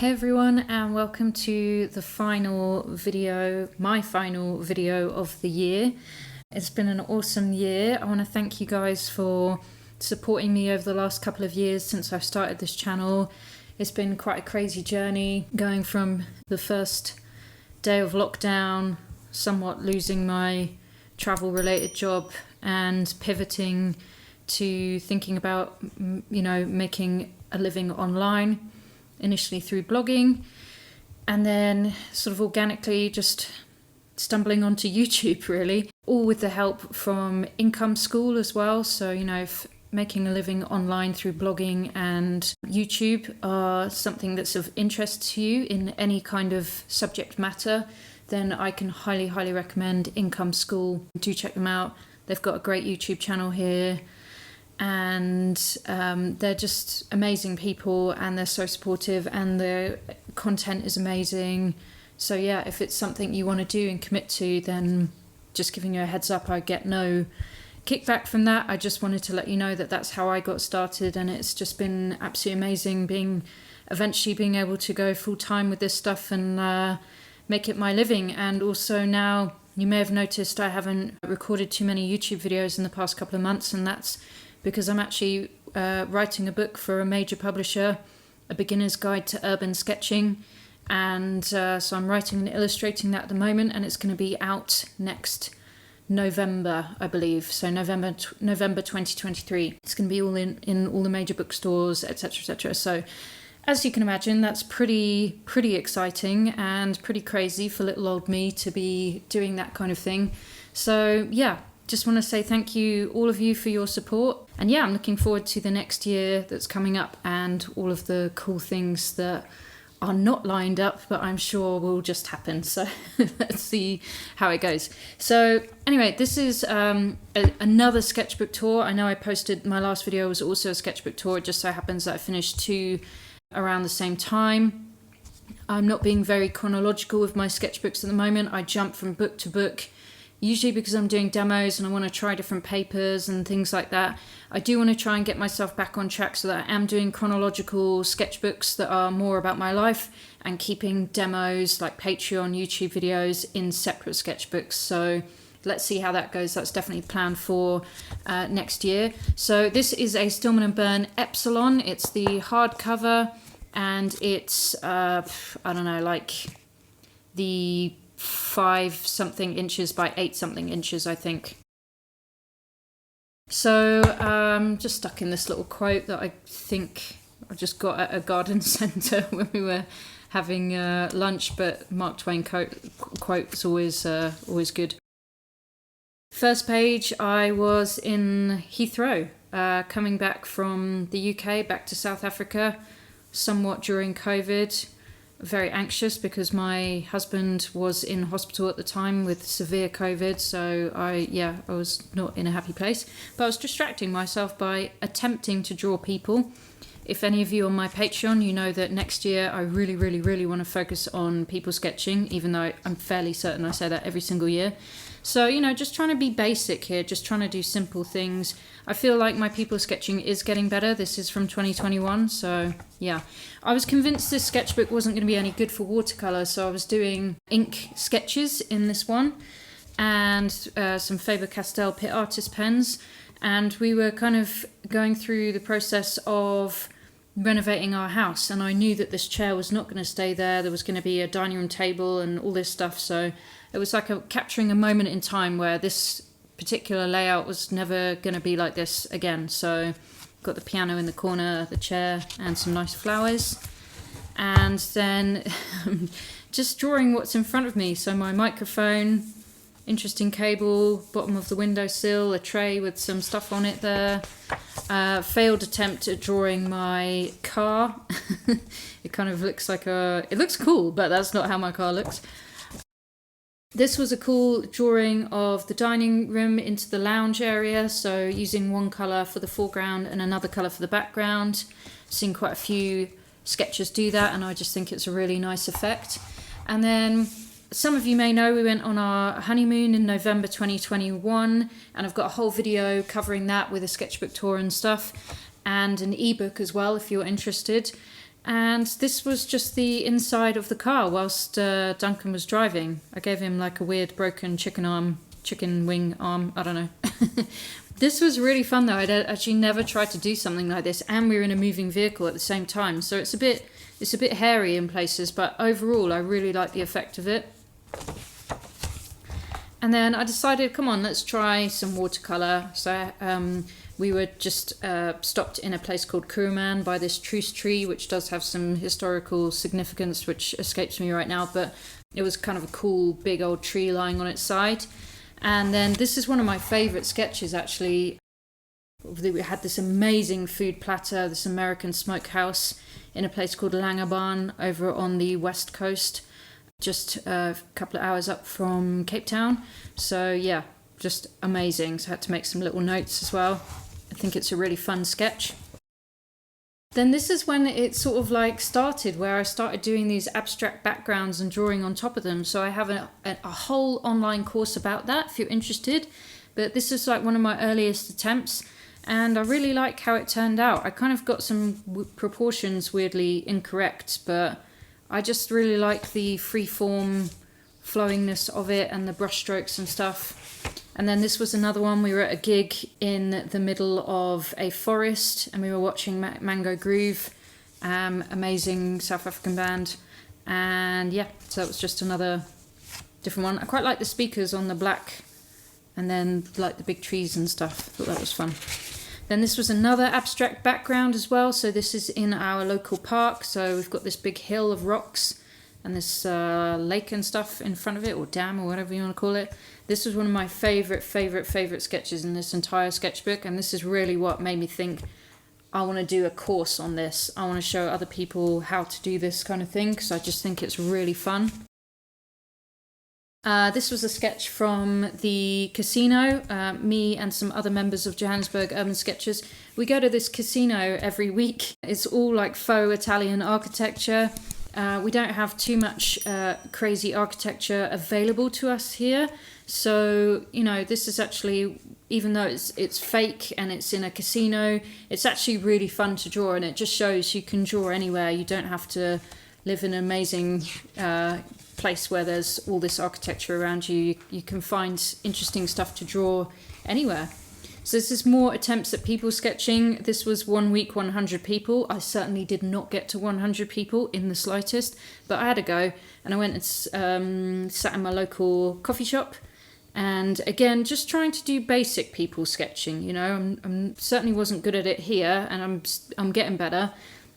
Hey everyone, and welcome to the final video, my final video of the year. It's been an awesome year. I want to thank you guys for supporting me over the last couple of years since I've started this channel. It's been quite a crazy journey, going from the first day of lockdown, somewhat losing my travel related job and pivoting to thinking about, making a living online. Initially through blogging, and then sort of organically just stumbling onto YouTube, really, all with the help from Income School as well. So, making a living online through blogging and YouTube are something that's of interest to you in any kind of subject matter, then I can highly, highly recommend Income School. Do check them out. They've got a great YouTube channel here. And they're just amazing people, and they're so supportive, and the content is amazing. So yeah, if it's something you want to do and commit to, then just giving you a heads up, I get no kickback from that. I just wanted to let you know that that's how I got started, and it's just been absolutely amazing eventually being able to go full time with this stuff and make it my living. And also now, you may have noticed I haven't recorded too many YouTube videos in the past couple of months, and that's because I'm actually writing a book for a major publisher, A Beginner's Guide to Urban Sketching. And so I'm writing and illustrating that at the moment, and it's going to be out next November, I believe. So November 2023. It's going to be all in all the major bookstores, etc., etc. So as you can imagine, that's pretty exciting and pretty crazy for little old me to be doing that kind of thing. So yeah, just want to say thank you, all of you, for your support. And yeah, I'm looking forward to the next year that's coming up and all of the cool things that are not lined up, but I'm sure will just happen. So let's see how it goes. So anyway, this is another sketchbook tour. I know I posted, my last video was also a sketchbook tour. It just so happens that I finished two around the same time. I'm not being very chronological with my sketchbooks at the moment. I jump from book to book, usually because I'm doing demos and I want to try different papers and things like that. I do want to try and get myself back on track so that I am doing chronological sketchbooks that are more about my life, and keeping demos like Patreon, YouTube videos in separate sketchbooks. So let's see how that goes. That's definitely planned for next year. So this is a Stillman & Byrne Epsilon. It's the hardcover, and it's, like the 5-something inches by 8-something inches, I think. So just stuck in this little quote that I think I just got at a garden centre when we were having lunch, but Mark Twain quote is always good. First page, I was in Heathrow, coming back from the UK back to South Africa, somewhat during COVID. Very anxious because my husband was in hospital at the time with severe COVID, so I was not in a happy place, but I was distracting myself by attempting to draw people. If any of you on my Patreon, you know that next year I really, really, really want to focus on people sketching, even though I'm fairly certain I say that every single year. So, just trying to be basic here, just trying to do simple things. I feel like my people sketching is getting better. This is from 2021, so yeah. I was convinced this sketchbook wasn't going to be any good for watercolour, so I was doing ink sketches in this one, and some Faber-Castell Pit Artist pens, and we were kind of going through the process of renovating our house, and I knew that this chair was not going to stay there. There was going to be a dining room table and all this stuff, so it was like capturing a moment in time where this particular layout was never going to be like this again. So got the piano in the corner, the chair, and some nice flowers, and then just drawing what's in front of me. So my microphone, interesting cable, bottom of the windowsill, a tray with some stuff on it there. Failed attempt at drawing my car. It kind of looks like it looks cool, but that's not how my car looks. This was a cool drawing of the dining room into the lounge area, so using one colour for the foreground and another colour for the background. Seen quite a few sketchers do that, and I just think it's a really nice effect. And then some of you may know we went on our honeymoon in November 2021, and I've got a whole video covering that with a sketchbook tour and stuff, and an ebook as well if you're interested. And this was just the inside of the car whilst Duncan was driving. I gave him like a weird broken chicken wing arm, I don't know. This was really fun though. I'd actually never tried to do something like this, and we were in a moving vehicle at the same time, so it's a bit hairy in places, but overall I really like the effect of it. And then I decided, come on, let's try some watercolour. So we were just stopped in a place called Kuruman by this truce tree, which does have some historical significance, which escapes me right now, but it was kind of a cool big old tree lying on its side. And then this is one of my favourite sketches, actually. We had this amazing food platter, this American smokehouse in a place called Langebaan over on the west coast, just a couple of hours up from Cape Town. So yeah, just amazing. So I had to make some little notes as well. I think it's a really fun sketch. Then this is when it sort of like started, where I started doing these abstract backgrounds and drawing on top of them. So I have a whole online course about that if you're interested. But this is like one of my earliest attempts, and I really like how it turned out. I kind of got some proportions weirdly incorrect, but I just really like the freeform flowingness of it and the brush strokes and stuff. And then this was another one. We were at a gig in the middle of a forest and we were watching Mango Groove, amazing South African band. And yeah, so that was just another different one. I quite like the speakers on the black and then like the big trees and stuff. I thought that was fun. Then this was another abstract background as well. So this is in our local park. So we've got this big hill of rocks and this lake and stuff in front of it, or dam, or whatever you want to call it. This was one of my favourite sketches in this entire sketchbook, and this is really what made me think I want to do a course on this. I want to show other people how to do this kind of thing, because I just think it's really fun. This was a sketch from the casino. Me and some other members of Johannesburg Urban Sketchers, we go to this casino every week. It's all like faux Italian architecture. We don't have too much crazy architecture available to us here. So, you know, this is actually, even though it's fake and it's in a casino, it's actually really fun to draw, and it just shows you can draw anywhere. You don't have to live in an amazing place where there's all this architecture around you. You can find interesting stuff to draw anywhere. So this is more attempts at people sketching. This was 1 week, 100 people. I certainly did not get to 100 people in the slightest, but I had a go, and I went and sat in my local coffee shop. And again, just trying to do basic people sketching. You know, I'm certainly wasn't good at it here, and I'm getting better.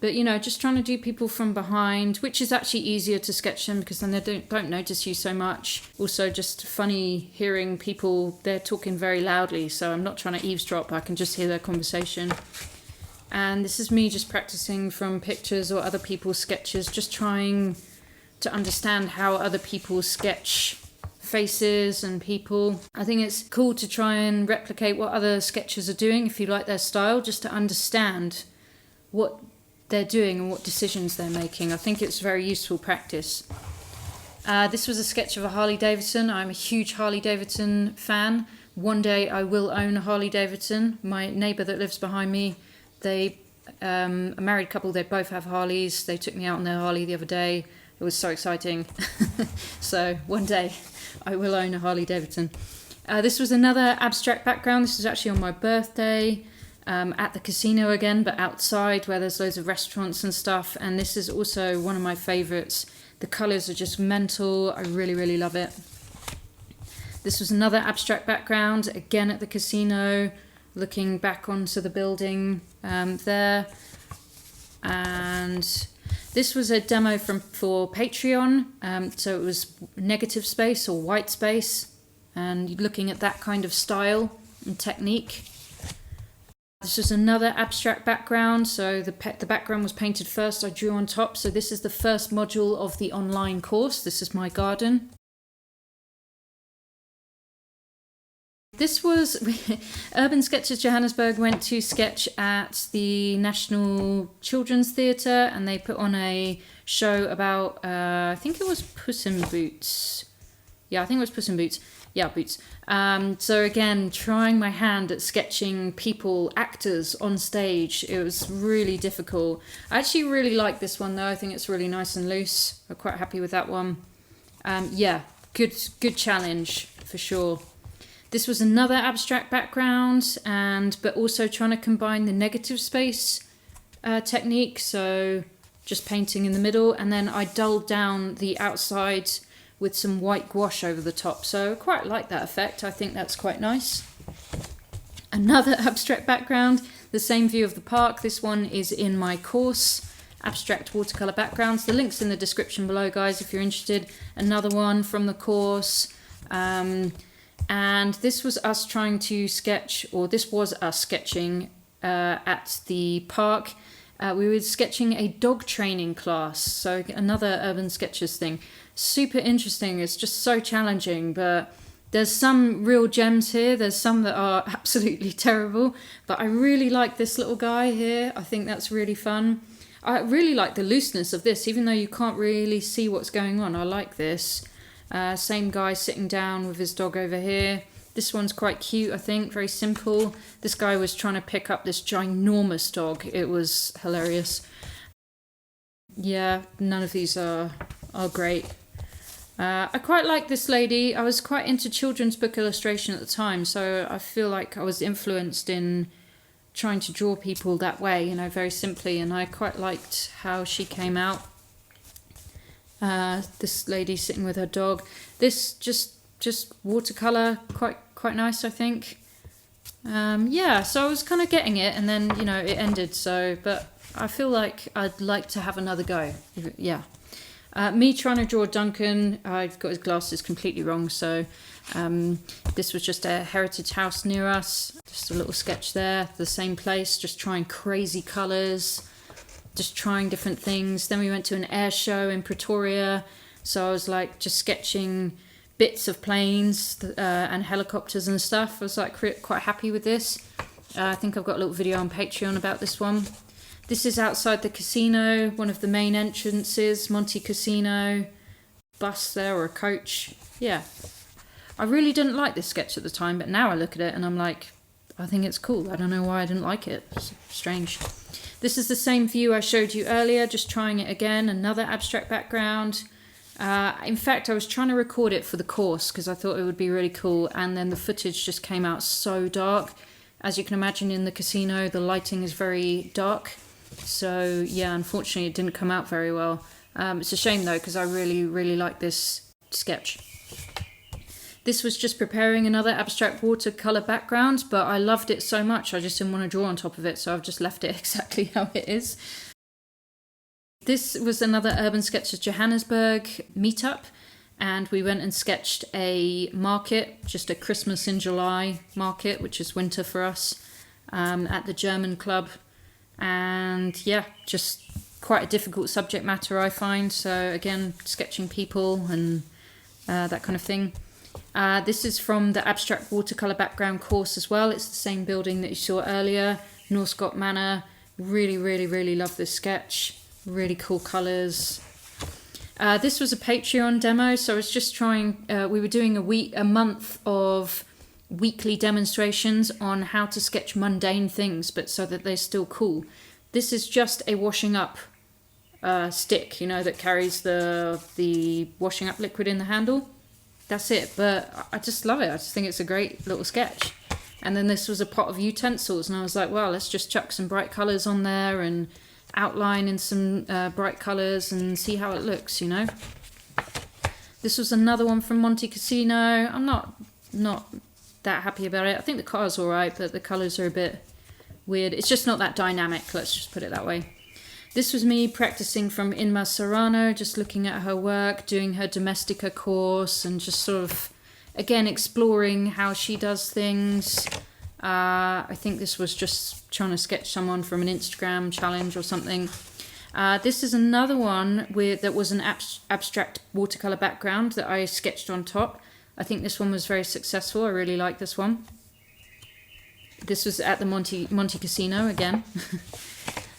But you know, just trying to do people from behind, which is actually easier to sketch them because then they don't notice you so much. Also, just funny hearing people, they're talking very loudly, so I'm not trying to eavesdrop, I can just hear their conversation. And this is me just practicing from pictures or other people's sketches, just trying to understand how other people sketch faces and people. I think it's cool to try and replicate what other sketchers are doing if you like their style, just to understand what they're doing and what decisions they're making. I think it's very useful practice. This was a sketch of a Harley Davidson. I'm a huge Harley Davidson fan. One day I will own a Harley Davidson. My neighbour that lives behind me, they a married couple, they both have Harleys. They took me out on their Harley the other day. It was so exciting. So one day I will own a Harley Davidson. This was another abstract background. This was actually on my birthday. At the casino again, but outside where there's loads of restaurants and stuff. And this is also one of my favourites. The colours are just mental. I really, really love it. This was another abstract background, again at the casino, looking back onto the building there. And this was a demo for Patreon. So it was negative space or white space, and looking at that kind of style and technique. This is another abstract background, so the background was painted first, I drew on top. So this is the first module of the online course. This is my garden. This was Urban Sketchers Johannesburg went to sketch at the National Children's Theatre, and they put on a show about, I think it was Puss in Boots. Yeah, I think it was Puss in Boots. Yeah, boots. So again, trying my hand at sketching people, actors on stage. It was really difficult. I actually really like this one though. I think it's really nice and loose. I'm quite happy with that one. Yeah, good challenge for sure. This was another abstract background, but also trying to combine the negative space technique. So just painting in the middle, and then I dulled down the outside with some white gouache over the top. So I quite like that effect. I think that's quite nice. Another abstract background, the same view of the park. This one is in my course, Abstract Watercolour Backgrounds. The link's in the description below, guys, if you're interested. Another one from the course. And this was us trying to sketch, or this was us sketching at the park. We were sketching a dog training class, so another Urban Sketchers thing. Super interesting. It's just so challenging, but there's some real gems here. There's some that are absolutely terrible, but I really like this little guy here. I think that's really fun. I really like the looseness of this, even though you can't really see what's going on. I like this. Same guy sitting down with his dog over here. This one's quite cute, I think, very simple. This guy was trying to pick up this ginormous dog. It was hilarious. Yeah, none of these are great. I quite like this lady. I was quite into children's book illustration at the time, so I feel like I was influenced in trying to draw people that way, you know, very simply, and I quite liked how she came out. This lady sitting with her dog. This just watercolor, quite nice, I think. Yeah, so I was kind of getting it, and then, you know, it ended. So, but I feel like I'd like to have another go. Yeah. Me trying to draw Duncan, I've got his glasses completely wrong. So this was just a heritage house near us. Just a little sketch there, the same place, just trying crazy colours, just trying different things. Then we went to an air show in Pretoria. So I was like just sketching bits of planes and helicopters and stuff. I was like quite happy with this. I think I've got a little video on Patreon about this one. This is outside the casino, one of the main entrances, Monte Casino, bus there or a coach. Yeah, I really didn't like this sketch at the time, but now I look at it and I'm like, I think it's cool. I don't know why I didn't like it. It's strange. This is the same view I showed you earlier, just trying it again, another abstract background. In fact, I was trying to record it for the course because I thought it would be really cool, and then the footage just came out so dark. As you can imagine, in the casino, the lighting is very dark. So yeah, unfortunately it didn't come out very well. It's a shame though, because I really like this sketch. This was just preparing another abstract watercolour background, but I loved it so much I just didn't want to draw on top of it, so I've just left it exactly how it is. This was another Urban Sketchers Johannesburg meetup, and we went and sketched a market, just a Christmas in July market, which is winter for us, at the German club. And yeah, just quite a difficult subject matter, I find. So again, sketching people and that kind of thing. This is from the Abstract Watercolour Background course as well. It's the same building that you saw earlier, Northcott Manor. Really love this sketch. Really cool colours. This was a Patreon demo, so I was just trying, we were doing a month of weekly demonstrations on how to sketch mundane things, but so that they're still cool. This is just a washing up stick, you know, that carries the washing up liquid in the handle. That's it, but I just love it. I just think it's a great little sketch. And then this was a pot of utensils, and I was like, well, let's just chuck some bright colours on there and outline in some bright colours and see how it looks, you know. This was another one from Monte Casino. I'm not that happy about it. I think the car's alright, but the colours are a bit weird. It's just not that dynamic, let's just put it that way. This was me practicing from Inma Serrano, just looking at her work, doing her Domestica course, and just sort of, again, exploring how she does things. I think this was just trying to sketch someone from an Instagram challenge or something. This is another one that was an abstract watercolour background that I sketched on top. I think this one was very successful. I really like this one. This was at the Monte Casino again.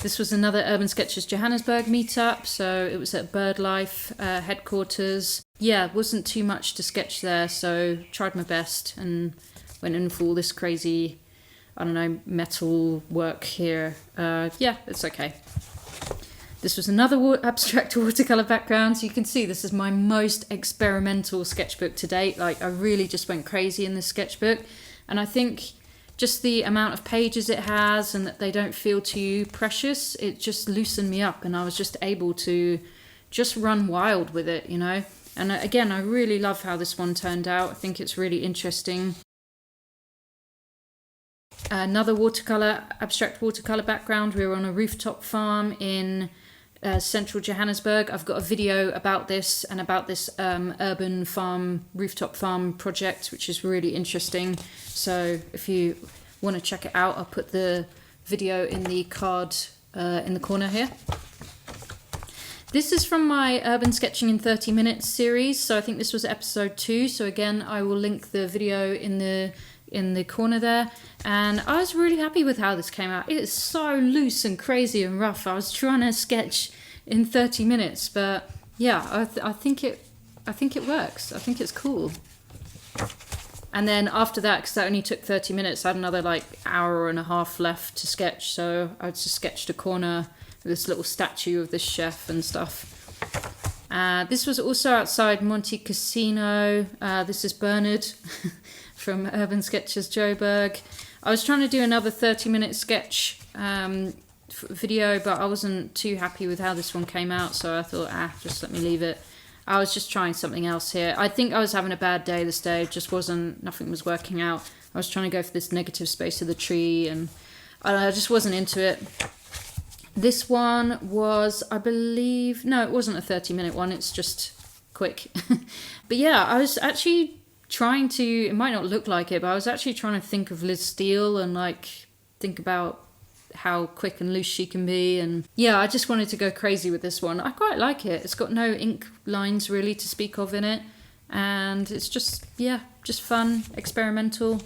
This was another Urban Sketchers Johannesburg meetup, so it was at BirdLife headquarters. Yeah, wasn't too much to sketch there, so tried my best and went in for all this crazy, I don't know, metal work here. Yeah, it's okay. This was another abstract watercolour background, so you can see this is my most experimental sketchbook to date. Like, I really just went crazy in this sketchbook, and I think just the amount of pages it has and that they don't feel too precious, it just loosened me up and I was just able to just run wild with it, you know. And again, I really love how this one turned out. I think it's really interesting. Another abstract watercolour background. We were on a rooftop farm in central Johannesburg. I've got a video about this and about this urban farm, rooftop farm project, which is really interesting. So if you want to check it out, I'll put the video in the card in the corner here. This is from my Urban Sketching in 30 Minutes series. So I think this was episode 2. So again, I will link the video in the corner there. And I was really happy with how this came out. It is so loose and crazy and rough. I was trying to sketch in 30 minutes, but yeah, I think it works. I think it's cool. And then after that, because that only took 30 minutes, I had another like hour and a half left to sketch. So I just sketched a corner of this little statue of this chef and stuff. This was also outside Monte Casino. This is Bernard from Urban Sketchers Joburg. I was trying to do another 30-minute sketch video, but I wasn't too happy with how this one came out, so I thought, just let me leave it. I was just trying something else here. I think I was having a bad day this day. It just nothing was working out. I was trying to go for this negative space of the tree, and I just wasn't into it. This one was, I believe, no, it wasn't a 30-minute one. It's just quick. But yeah, I was actually trying to, it might not look like it, but I was actually trying to think of Liz Steele and like think about how quick and loose she can be. And yeah, I just wanted to go crazy with this one. I quite like it. It's got no ink lines really to speak of in it. And it's just, yeah, just fun, experimental.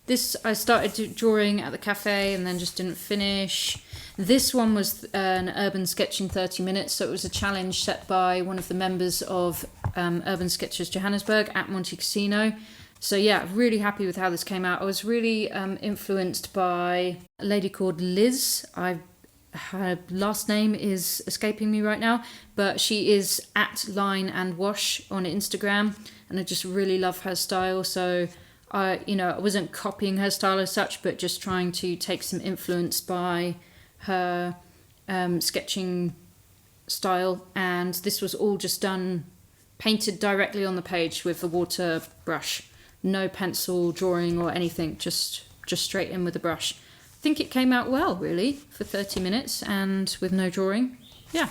This I started drawing at the cafe and then just didn't finish. This one was an Urban Sketch in 30 Minutes, so it was a challenge set by one of the members of Urban Sketchers Johannesburg at Monte Casino. So yeah, really happy with how this came out. I was really influenced by a lady called Liz. Her last name is escaping me right now, but she is at Line and Wash on Instagram, and I just really love her style. So I wasn't copying her style as such, but just trying to take some influence by her sketching style. And this was all just painted directly on the page with the water brush. No pencil drawing or anything, just straight in with the brush. I think it came out well, really, for 30 minutes and with no drawing. Yeah.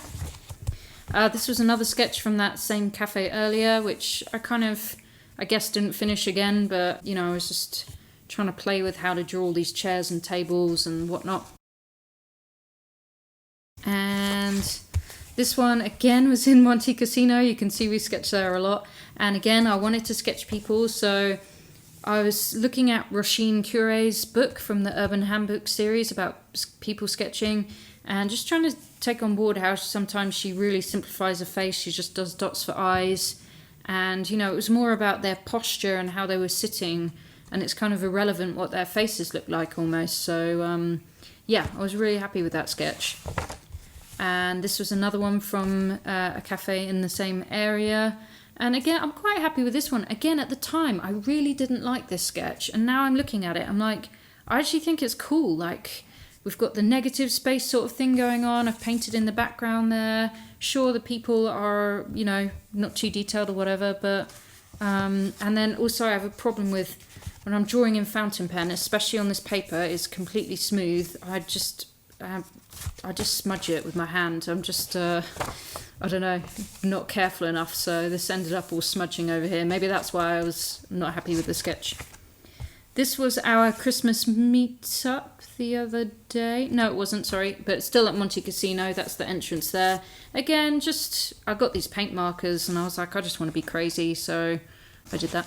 This was another sketch from that same cafe earlier, which I guess didn't finish again, but, I was just trying to play with how to draw all these chairs and tables and whatnot. And this one, again, was in Monte Casino. You can see we sketched there a lot. And again, I wanted to sketch people, so I was looking at Roisin Curé's book from the Urban Handbook series about people sketching, and just trying to take on board how sometimes she really simplifies a face. She just does dots for eyes. And, it was more about their posture and how they were sitting, and it's kind of irrelevant what their faces look like almost. So, yeah, I was really happy with that sketch. And this was another one from a cafe in the same area. And again, I'm quite happy with this one. Again, at the time, I really didn't like this sketch. And now I'm looking at it, I'm like, I actually think it's cool. Like, we've got the negative space sort of thing going on. I've painted in the background there. Sure, the people are, not too detailed or whatever. But, and then also I have a problem with when I'm drawing in fountain pen, especially on this paper, it's completely smooth. I just smudge it with my hand. I'm just, I don't know, not careful enough. So this ended up all smudging over here. Maybe that's why I was not happy with the sketch. This was our Christmas meetup the other day. No, it wasn't, sorry. But still at Monte Casino. That's the entrance there. Again, I got these paint markers and I was like, I just want to be crazy. So I did that.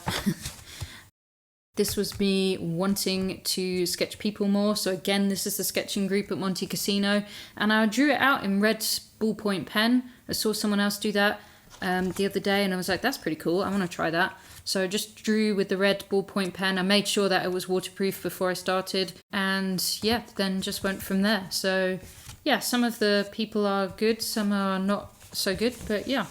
This was me wanting to sketch people more. So again, this is the sketching group at Monte Cassino, and I drew it out in red ballpoint pen. I saw someone else do that the other day, and I was like, that's pretty cool. I want to try that. So I just drew with the red ballpoint pen. I made sure that it was waterproof before I started, and yeah, then just went from there. So yeah, some of the people are good, some are not so good, but yeah.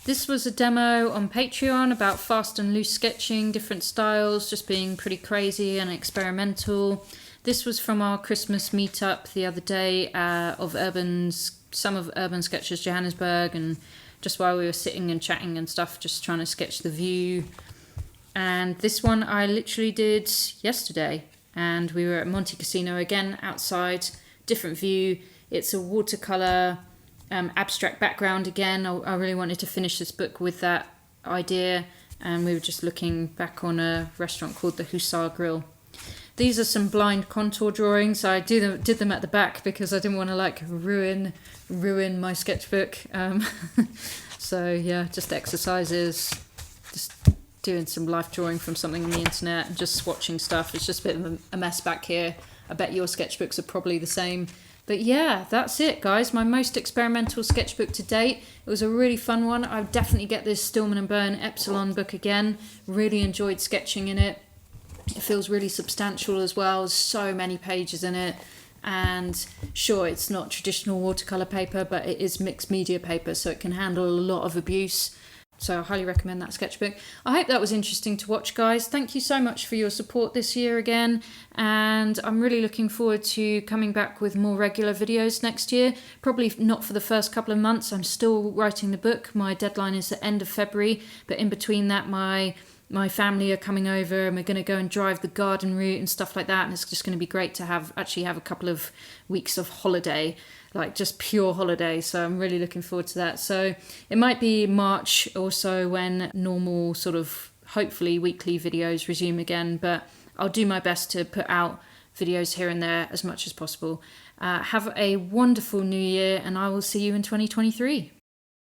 This was a demo on Patreon about fast and loose sketching, different styles, just being pretty crazy and experimental. This was from our Christmas meetup the other day of some of Urban Sketchers Johannesburg, and just while we were sitting and chatting and stuff, just trying to sketch the view. And this one I literally did yesterday, and we were at Monte Cassino again, outside, different view. It's a watercolour abstract background again. I really wanted to finish this book with that idea, and we were just looking back on a restaurant called the Hussar Grill. These are some blind contour drawings. I did them at the back because I didn't want to like ruin my sketchbook. So yeah, just exercises, just doing some life drawing from something on the internet and just swatching stuff. It's just a bit of a mess back here. I bet your sketchbooks are probably the same. But yeah, that's it, guys. My most experimental sketchbook to date. It was a really fun one. I would definitely get this Stillman & Byrne Epsilon book again. Really enjoyed sketching in it. It feels really substantial as well. There's so many pages in it. And sure, it's not traditional watercolour paper, but it is mixed media paper, so it can handle a lot of abuse. So I highly recommend that sketchbook. I hope that was interesting to watch, guys. Thank you so much for your support this year again. And I'm really looking forward to coming back with more regular videos next year. Probably not for the first couple of months. I'm still writing the book. My deadline is the end of February. But in between that, my family are coming over, and we're going to go and drive the garden route and stuff like that. And it's just going to be great to have a couple of weeks of holiday, like just pure holiday. So I'm really looking forward to that. So it might be March or so when normal sort of hopefully weekly videos resume again, but I'll do my best to put out videos here and there as much as possible. Have a wonderful new year, and I will see you in 2023.